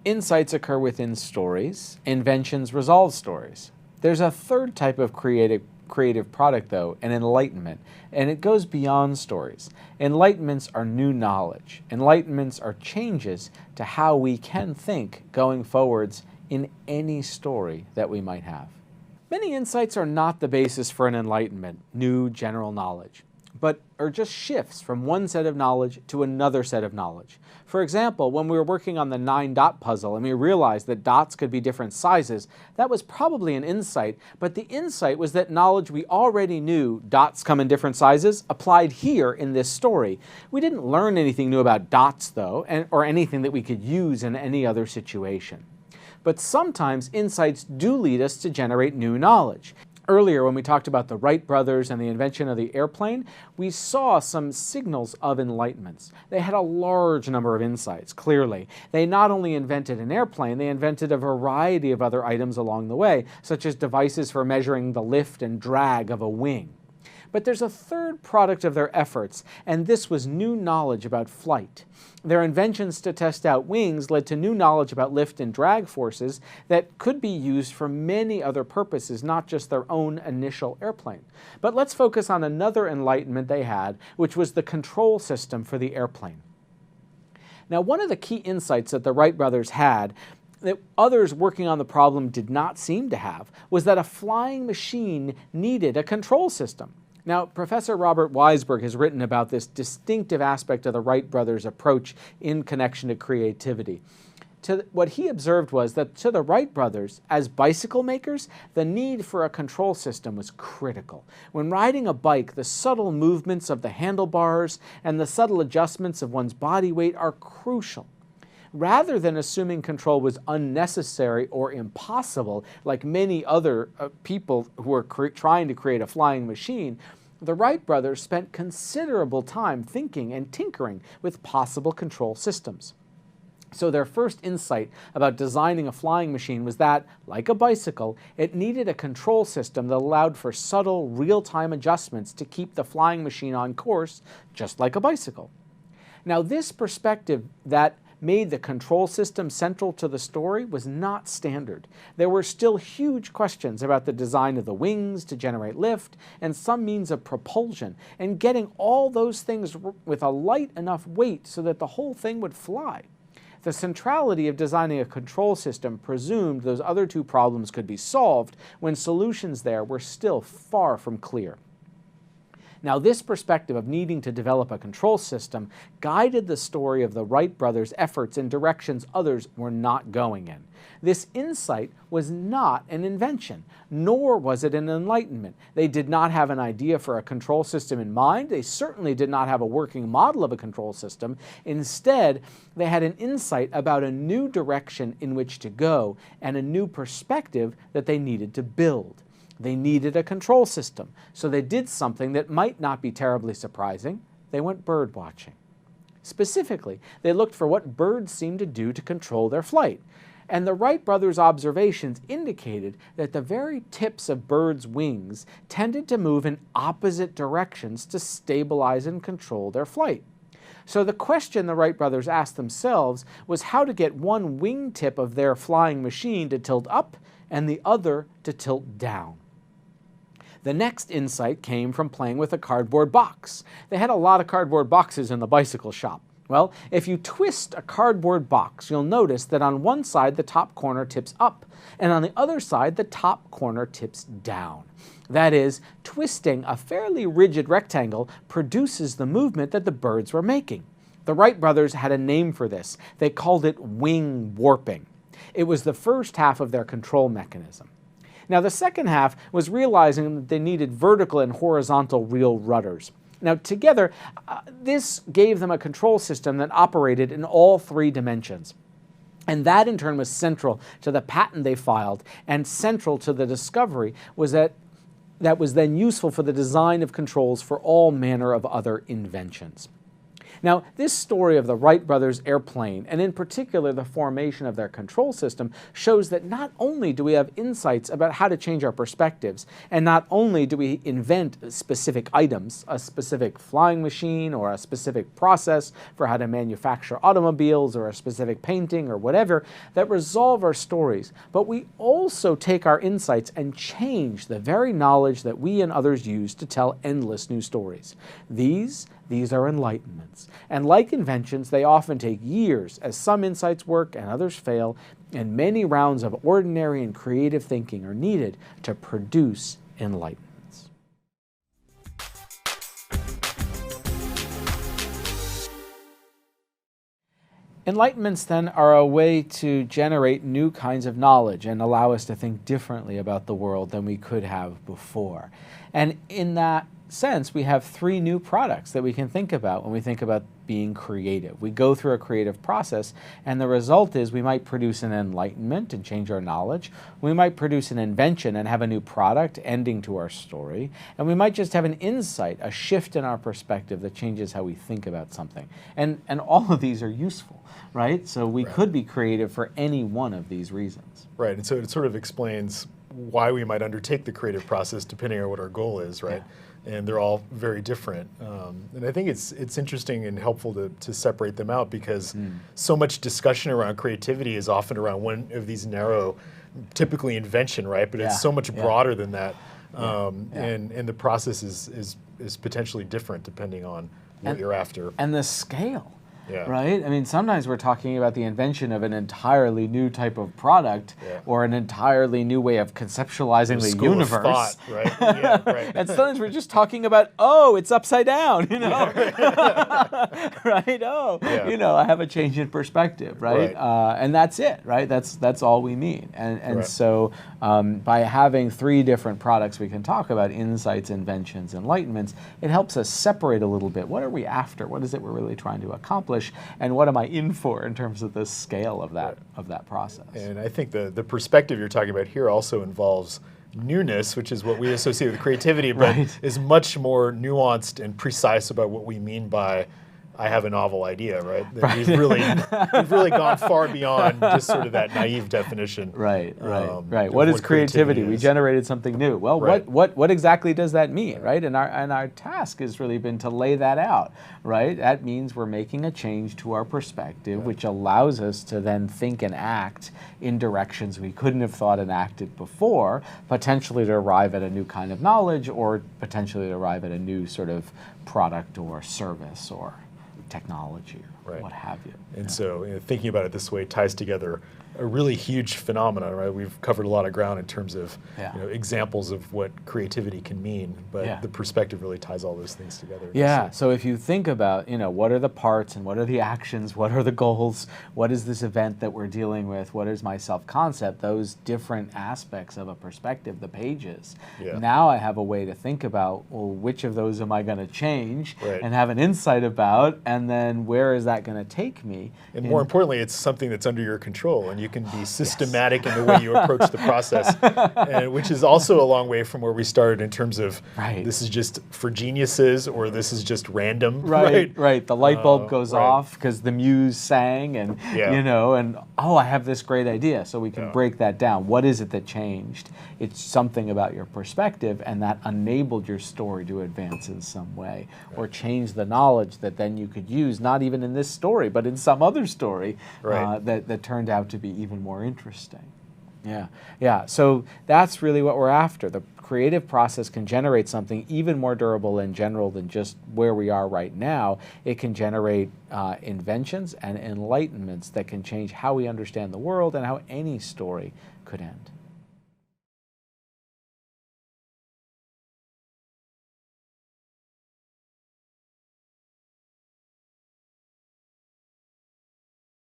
Insights occur within stories. Inventions resolve stories. There's a third type of creative product, though, an enlightenment, and it goes beyond stories. Enlightenments are new knowledge. Enlightenments are changes to how we can think going forwards in any story that we might have. Many insights are not the basis for an enlightenment, new general knowledge, but are just shifts from one set of knowledge to another set of knowledge. For example, when we were working on the 9-dot puzzle and we realized that dots could be different sizes, that was probably an insight, but the insight was that knowledge we already knew, dots come in different sizes, applied here in this story. We didn't learn anything new about dots, though, or anything that we could use in any other situation. But sometimes insights do lead us to generate new knowledge. Earlier, when we talked about the Wright brothers and the invention of the airplane, we saw some signals of enlightenments. They had a large number of insights, clearly. They not only invented an airplane, they invented a variety of other items along the way, such as devices for measuring the lift and drag of a wing. But there's a third product of their efforts, and this was new knowledge about flight. Their inventions to test out wings led to new knowledge about lift and drag forces that could be used for many other purposes, not just their own initial airplane. But let's focus on another enlightenment they had, which was the control system for the airplane. Now, one of the key insights that the Wright brothers had that others working on the problem did not seem to have was that a flying machine needed a control system. Now, Professor Robert Weisberg has written about this distinctive aspect of the Wright brothers' approach in connection to creativity. What he observed was that to the Wright brothers, as bicycle makers, the need for a control system was critical. When riding a bike, the subtle movements of the handlebars and the subtle adjustments of one's body weight are crucial. Rather than assuming control was unnecessary or impossible, like many other people who were trying to create a flying machine, the Wright brothers spent considerable time thinking and tinkering with possible control systems. So their first insight about designing a flying machine was that, like a bicycle, it needed a control system that allowed for subtle, real-time adjustments to keep the flying machine on course, just like a bicycle. Now, this perspective that made the control system central to the story was not standard. There were still huge questions about the design of the wings to generate lift and some means of propulsion, and getting all those things with a light enough weight so that the whole thing would fly. The centrality of designing a control system presumed those other two problems could be solved when solutions there were still far from clear. Now, this perspective of needing to develop a control system guided the story of the Wright brothers' efforts in directions others were not going in. This insight was not an invention, nor was it an enlightenment. They did not have an idea for a control system in mind. They certainly did not have a working model of a control system. Instead, they had an insight about a new direction in which to go and a new perspective that they needed to build. They needed a control system, so they did something that might not be terribly surprising. They went bird watching. Specifically, they looked for what birds seemed to do to control their flight. And the Wright brothers' observations indicated that the very tips of birds' wings tended to move in opposite directions to stabilize and control their flight. So the question the Wright brothers asked themselves was how to get one wingtip of their flying machine to tilt up and the other to tilt down. The next insight came from playing with a cardboard box. They had a lot of cardboard boxes in the bicycle shop. Well, if you twist a cardboard box, you'll notice that on one side the top corner tips up, and on the other side the top corner tips down. That is, twisting a fairly rigid rectangle produces the movement that the birds were making. The Wright brothers had a name for this. They called it wing warping. It was the first half of their control mechanism. Now, the second half was realizing that they needed vertical and horizontal reel rudders. Now, together, this gave them a control system that operated in all three dimensions. And that, in turn, was central to the patent they filed, and central to the discovery was that was then useful for the design of controls for all manner of other inventions. Now, this story of the Wright brothers' airplane, and in particular the formation of their control system, shows that not only do we have insights about how to change our perspectives, and not only do we invent specific items, a specific flying machine or a specific process for how to manufacture automobiles or a specific painting or whatever, that resolve our stories, but we also take our insights and change the very knowledge that we and others use to tell endless new stories. These are enlightenments. And like inventions, they often take years, as some insights work and others fail, and many rounds of ordinary and creative thinking are needed to produce enlightenments. Enlightenments, then, are a way to generate new kinds of knowledge and allow us to think differently about the world than we could have before. And in that sense, we have three new products that we can think about when we think about being creative. We go through a creative process, and the result is we might produce an enlightenment and change our knowledge. We might produce an invention and have a new product ending to our story. And we might just have an insight, a shift in our perspective that changes how we think about something. And all of these are useful, right? So we could be creative for any one of these reasons. Right, and so it sort of explains why we might undertake the creative process depending on what our goal is, right? Yeah. And they're all very different. And I think it's interesting and helpful to separate them out, because so much discussion around creativity is often around one of these narrow, typically invention, right? But it's so much broader than that. And the process is potentially different depending on what you're after. And the scale. Yeah. Right? I mean, sometimes we're talking about the invention of an entirely new type of product or an entirely new way of conceptualizing the universe. Of thought, right? Yeah, right. And sometimes we're just talking about, oh, it's upside down, you know? Right? Oh, you know, I have a change in perspective, right? And that's it, right? That's all we mean. And so by having three different products we can talk about, insights, inventions, enlightenments, it helps us separate a little bit. What are we after? What is it we're really trying to accomplish? And what am I in for in terms of the scale of that process? And I think the perspective you're talking about here also involves newness, which is what we associate with creativity, but is much more nuanced and precise about what we mean by I have a novel idea, right? We've really gone far beyond just sort of that naive definition. Right. What is creativity? We generated something new. Well, what exactly does that mean, right? And our task has really been to lay that out, right? That means we're making a change to our perspective, which allows us to then think and act in directions we couldn't have thought and acted before, potentially to arrive at a new kind of knowledge, or potentially to arrive at a new sort of product or service or technology or what have you. And so thinking about it this way ties together a really huge phenomenon, right? We've covered a lot of ground in terms of examples of what creativity can mean, but the perspective really ties all those things together. Yeah, so if you think about, what are the parts and what are the actions, what are the goals, what is this event that we're dealing with, what is my self-concept, those different aspects of a perspective, the pages. Now I have a way to think about, well, which of those am I going to change and have an insight about, and then where is that going to take me? And more importantly, it's something that's under your control, and you can be systematic in the way you approach the process, which is also a long way from where we started in terms of this is just for geniuses or this is just random. Right. The light bulb goes off because the muse sang, and and I have this great idea. So we can break that down. What is it that changed? It's something about your perspective, and that enabled your story to advance in some way, or change the knowledge that then you could use, not even in this story, but in some other story that turned out to be even more interesting. Yeah. So that's really what we're after. The creative process can generate something even more durable and general than just where we are right now. It can generate inventions and enlightenments that can change how we understand the world and how any story could end.